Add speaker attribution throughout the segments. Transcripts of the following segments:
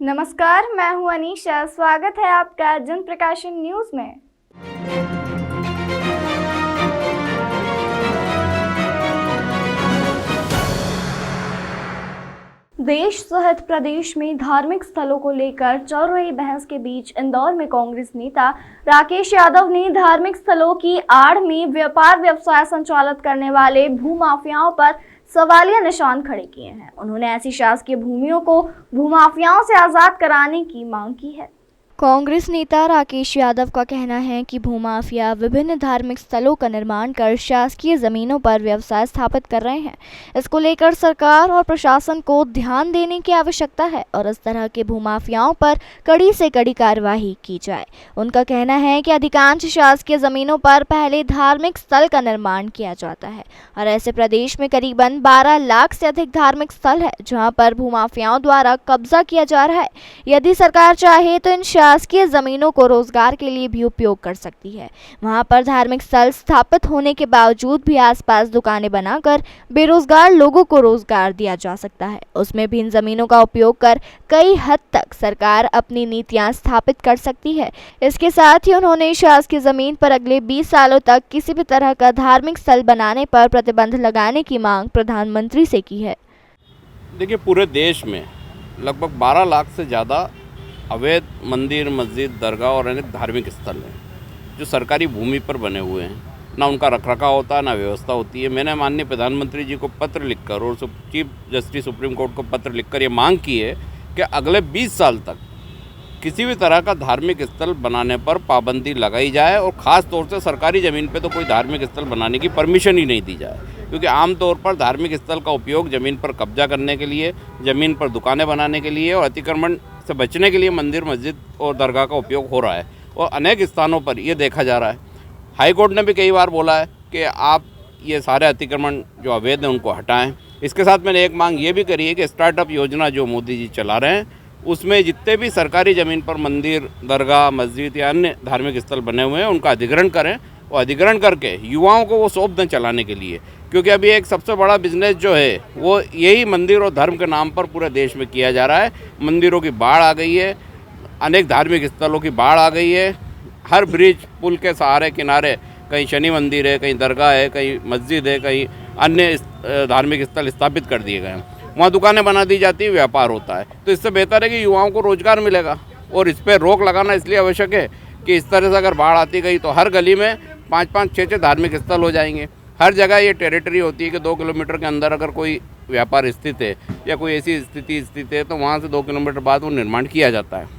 Speaker 1: नमस्कार, मैं हूं अनीशा। स्वागत है आपका जन प्रकाशन न्यूज में। देश सहित प्रदेश में धार्मिक स्थलों को लेकर चल रही बहस के बीच इंदौर में कांग्रेस नेता राकेश यादव ने धार्मिक स्थलों की आड़ में व्यापार व्यवसाय संचालित करने वाले भूमाफियाओं पर सवालिया निशान खड़े किए हैं। उन्होंने ऐसी शासकीय भूमियों को भूमाफियाओं से आजाद कराने की मांग की है। कांग्रेस नेता राकेश यादव का कहना है कि भूमाफिया विभिन्न धार्मिक स्थलों का निर्माण कर शासकीय जमीनों पर व्यवसाय स्थापित कर रहे हैं। इसको लेकर सरकार और प्रशासन को ध्यान देने की आवश्यकता है और इस तरह के भूमाफियाओं पर कड़ी से कड़ी कार्यवाही की जाए। उनका कहना है कि अधिकांश शासकीय जमीनों पर पहले धार्मिक स्थल का निर्माण किया जाता है और ऐसे प्रदेश में करीबन 12 लाख से अधिक धार्मिक स्थल है जहाँ पर भूमाफियाओं द्वारा कब्जा किया जा रहा है। यदि सरकार चाहे तो इन शासकीय जमीनों को रोजगार के लिए भी उपयोग कर सकती है। वहां पर धार्मिक स्थल स्थापित होने के बावजूद भी आसपास दुकानें बनाकर बेरोजगार लोगों को रोजगार दिया जा सकता है। उसमें भी इन जमीनों का उपयोग कर कई हद तक सरकार अपनी नीतियां स्थापित कर सकती है। इसके साथ ही उन्होंने शासकीय जमीन पर अगले 20 सालों तक किसी भी तरह का धार्मिक स्थल बनाने पर प्रतिबंध लगाने की मांग प्रधानमंत्री से की है।
Speaker 2: देखिए, पूरे देश में लगभग 12 लाख से ज़्यादा अवैध मंदिर, मस्जिद, दरगाह और अनेक धार्मिक स्थल हैं जो सरकारी भूमि पर बने हुए हैं। ना उनका रखरखाव होता है, ना व्यवस्था होती है। मैंने माननीय प्रधानमंत्री जी को पत्र लिखकर और चीफ जस्टिस सुप्रीम कोर्ट को पत्र लिखकर ये मांग की है कि अगले 20 साल तक किसी भी तरह का धार्मिक स्थल बनाने पर पाबंदी लगाई जाए और ख़ास तौर से सरकारी ज़मीन पे तो कोई धार्मिक स्थल बनाने की परमिशन ही नहीं दी जाए, क्योंकि आमतौर पर धार्मिक स्थल का उपयोग ज़मीन पर कब्जा करने के लिए, ज़मीन पर दुकानें बनाने के लिए और अतिक्रमण से बचने के लिए मंदिर, मस्जिद और दरगाह का उपयोग हो रहा है और अनेक स्थानों पर ये देखा जा रहा है। हाई कोर्ट ने भी कई बार बोला है कि आप ये सारे अतिक्रमण जो अवैध हैं उनको हटाएँ। इसके साथ मैंने एक मांग ये भी करी है कि स्टार्टअप योजना जो मोदी जी चला रहे हैं उसमें जितने भी सरकारी ज़मीन पर मंदिर, दरगाह, मस्जिद या अन्य धार्मिक स्थल बने हुए हैं उनका अधिग्रहण करें और अधिग्रहण करके युवाओं को वो सौंप दें चलाने के लिए, क्योंकि अभी एक सबसे बड़ा बिजनेस जो है वो यही मंदिर और धर्म के नाम पर पूरे देश में किया जा रहा है। मंदिरों की बाढ़ आ गई है, अनेक धार्मिक स्थलों की बाढ़ आ गई है। हर ब्रिज, पुल के सहारे किनारे कहीं शनि मंदिर है, कहीं दरगाह है, कहीं मस्जिद है, कहीं अन्य धार्मिक स्थल स्थापित कर दिए गए हैं। वहाँ दुकानें बना दी जाती है, व्यापार होता है। तो इससे बेहतर है कि युवाओं को रोजगार मिलेगा और इस पर रोक लगाना इसलिए आवश्यक है कि इस तरह से अगर बाढ़ आती गई तो हर गली में 5-5, 6-6 धार्मिक स्थल हो जाएंगे। हर जगह ये टेरिटरी होती है कि 2 किलोमीटर के अंदर अगर कोई व्यापार स्थित है या कोई ऐसी स्थिति स्थित है तो वहाँ से 2 किलोमीटर बाद वो निर्माण किया जाता है।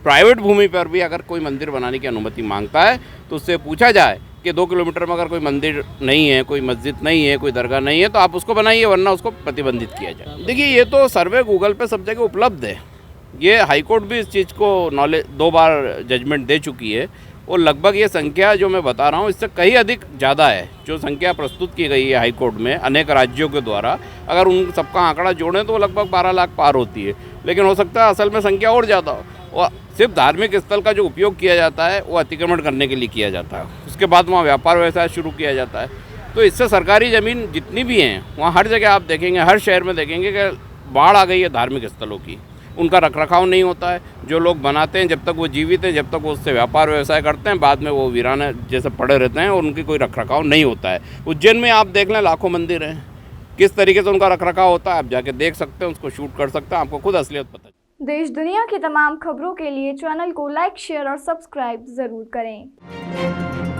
Speaker 2: प्राइवेट भूमि पर भी अगर कोई मंदिर बनाने की अनुमति मांगता है तो उससे पूछा जाए कि 2 किलोमीटर में अगर कोई मंदिर नहीं है, कोई मस्जिद नहीं है, कोई दरगाह नहीं है तो आप उसको बनाइए, वरना उसको प्रतिबंधित किया जाए। देखिए, ये तो सर्वे गूगल पे सब जगह उपलब्ध है। ये हाईकोर्ट भी इस चीज़ को 2 बार जजमेंट दे चुकी है और लगभग ये संख्या जो मैं बता रहा हूँ इससे कहीं अधिक ज़्यादा है। जो संख्या प्रस्तुत की गई है हाईकोर्ट में अनेक राज्यों के द्वारा, अगर उन सबका आंकड़ा जोड़ें तो वो लगभग 12 लाख पार होती है। लेकिन हो सकता है असल में संख्या और ज़्यादा हो और सिर्फ धार्मिक स्थल का जो उपयोग किया जाता है वो अतिक्रमण करने के लिए किया जाता है। उसके बाद वहाँ व्यापार व्यवसाय शुरू किया जाता है। तो इससे सरकारी ज़मीन जितनी भी हैं वहाँ हर जगह आप देखेंगे, हर शहर में देखेंगे कि बाढ़ आ गई है धार्मिक स्थलों की। उनका रखरखाव नहीं होता है। जो लोग बनाते हैं जब तक वो जीवित हैं, जब तक वो उससे व्यापार व्यवसाय करते हैं, बाद में वो वीराने जैसे पड़े रहते हैं और उनकी कोई रखरखाव नहीं होता है। उज्जैन में आप देख लें, लाखों मंदिर हैं, किस तरीके से उनका रखरखाव होता है आप जाके देख सकते हैं, उसको शूट कर सकते हैं, आपको खुद असलियत पता है।
Speaker 1: देश दुनिया की तमाम खबरों के लिए चैनल को लाइक, शेयर और सब्सक्राइब जरूर करें।